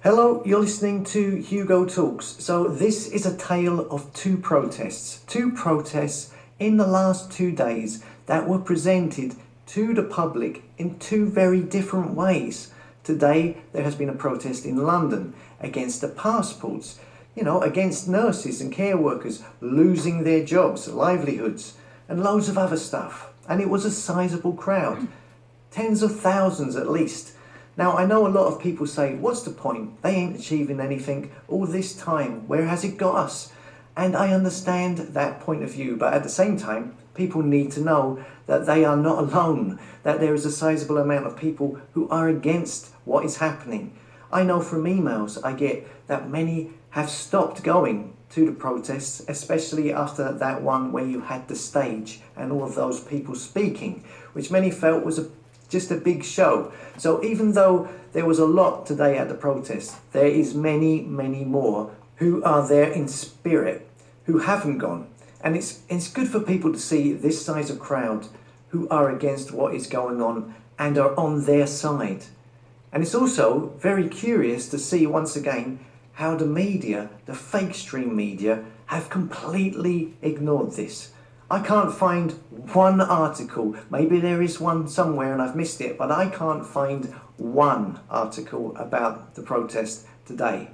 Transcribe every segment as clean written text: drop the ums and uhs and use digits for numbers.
Hello, you're listening to Hugo Talks. So this is a tale of two protests. Two protests in the last 2 days that were presented to the public in two very different ways. Today there has been a protest in London against the passports, against nurses and care workers losing their jobs, livelihoods, and loads of other stuff. And it was a sizable crowd, tens of thousands at least. Now, I know a lot of people say, what's the point? They ain't achieving anything all this time. Where has it got us? And I understand that point of view, but at the same time, people need to know that they are not alone, that there is a sizable amount of people who are against what is happening. I know from emails I get that many have stopped going to the protests, especially after that one where you had the stage and all of those people speaking, which many felt was just a big show. So even though there was a lot today at the protest, there is many, many more who are there in spirit, who haven't gone. And it's good for people to see this size of crowd who are against what is going on and are on their side. And it's also very curious to see once again how the media, the fake stream media, have completely ignored this. I can't find one article, maybe there is one somewhere and I've missed it, but I can't find one article about the protest today.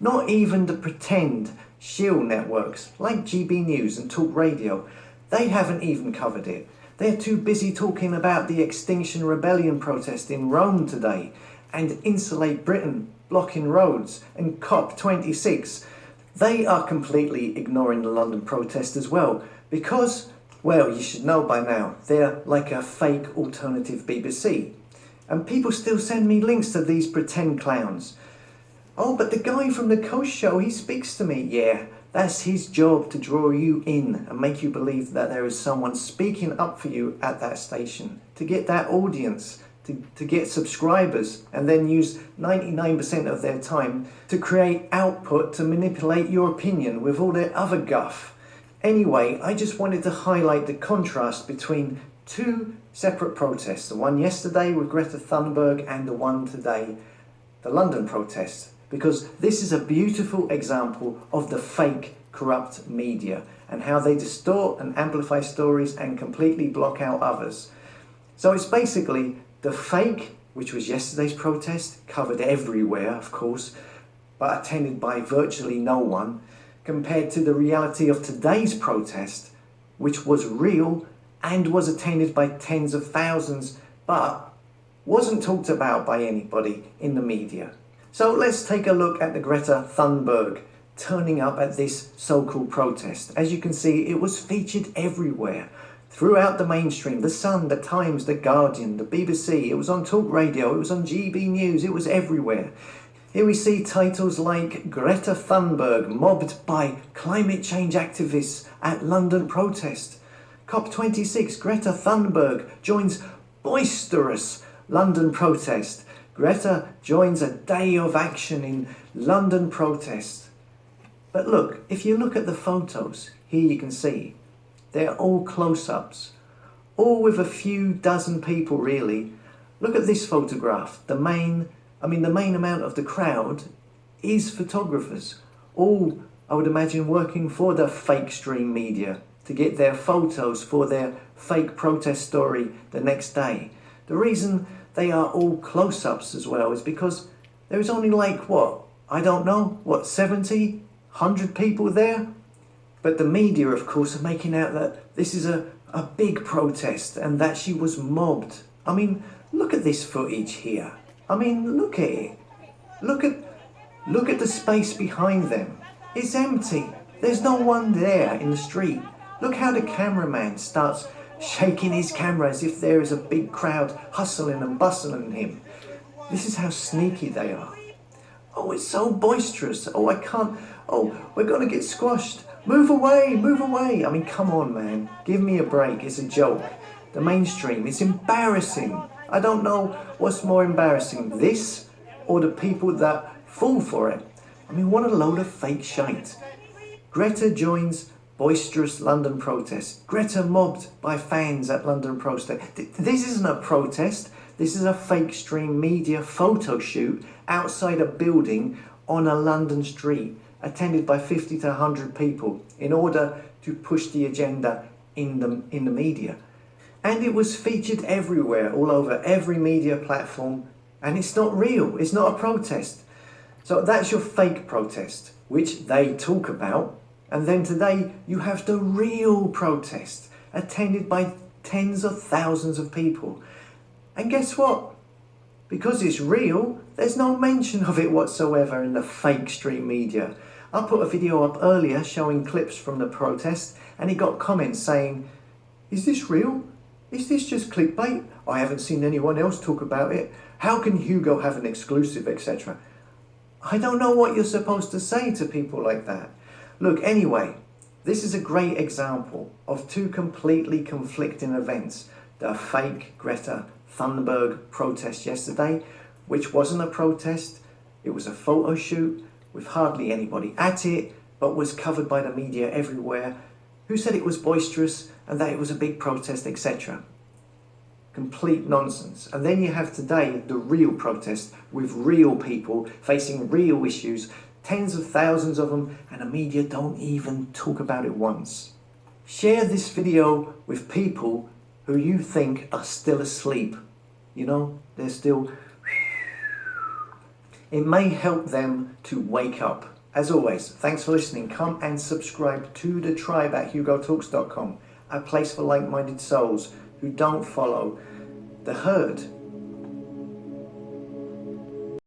Not even the pretend shield networks like GB News and Talk Radio, they haven't even covered it. They're too busy talking about the Extinction Rebellion protest in Rome today and Insulate Britain blocking roads and COP26. They are completely ignoring the London protest as well. Because, well, you should know by now, they're like a fake alternative BBC. And people still send me links to these pretend clowns. Oh, but the guy from the Coast Show, he speaks to me. Yeah, that's his job, to draw you in and make you believe that there is someone speaking up for you at that station, to get that audience, to get subscribers, and then use 99% of their time to create output to manipulate your opinion with all their other guff. Anyway, I just wanted to highlight the contrast between two separate protests, the one yesterday with Greta Thunberg and the one today, the London protest, because this is a beautiful example of the fake, corrupt media and how they distort and amplify stories and completely block out others. So it's basically the fake, which was yesterday's protest, covered everywhere, of course, but attended by virtually no one, compared to the reality of today's protest, which was real and was attended by tens of thousands, but wasn't talked about by anybody in the media. So let's take a look at the Greta Thunberg turning up at this so-called protest. As you can see, it was featured everywhere, throughout the mainstream, The Sun, The Times, The Guardian, the BBC, it was on Talk Radio, it was on GB News, it was everywhere. Here we see titles like Greta Thunberg mobbed by climate change activists at London protest. COP26, Greta Thunberg joins boisterous London protest. Greta joins a day of action in London protest. But look, if you look at the photos, here you can see, they're all close-ups, all with a few dozen people really. Look at this photograph, the main amount of the crowd is photographers, all, I would imagine, working for the fake stream media to get their photos for their fake protest story the next day. The reason they are all close-ups as well is because there is only 70, 100 people there? But the media, of course, are making out that this is a big protest and that she was mobbed. I mean, look at this footage here. I mean, look at it. Look at the space behind them. It's empty. There's no one there in the street. Look how the cameraman starts shaking his camera as if there is a big crowd hustling and bustling him. This is how sneaky they are. Oh, it's so boisterous. Oh, I can't. Oh, we're going to get squashed. Move away, move away. I mean, come on, man. Give me a break. It's a joke. The mainstream, it's embarrassing. I don't know what's more embarrassing, this or the people that fall for it. I mean, what a load of fake shite. Greta joins boisterous London protest. Greta mobbed by fans at London protest. This isn't a protest. This is a fake stream media photo shoot outside a building on a London street, attended by 50 to 100 people, in order to push the agenda in the media. And it was featured everywhere, all over every media platform, and it's not real, it's not a protest. So that's your fake protest, which they talk about. And then today you have the real protest, attended by tens of thousands of people. And guess what? Because it's real, there's no mention of it whatsoever in the fake street media. I put a video up earlier showing clips from the protest, and it got comments saying, "Is this real? Is this just clickbait? I haven't seen anyone else talk about it. How can Hugo have an exclusive, etc." I don't know what you're supposed to say to people like that. Look, anyway, this is a great example of two completely conflicting events. The fake Greta Thunberg protest yesterday, which wasn't a protest, it was a photo shoot with hardly anybody at it, but was covered by the media everywhere, who said it was boisterous and that it was a big protest, etc. Complete nonsense. And then you have today the real protest with real people facing real issues, tens of thousands of them, and the media don't even talk about it once. Share this video with people who you think are still asleep. You know, they're still... It may help them to wake up. As always, thanks for listening. Come and subscribe to the tribe at hugotalks.com, a place for like-minded souls who don't follow the herd.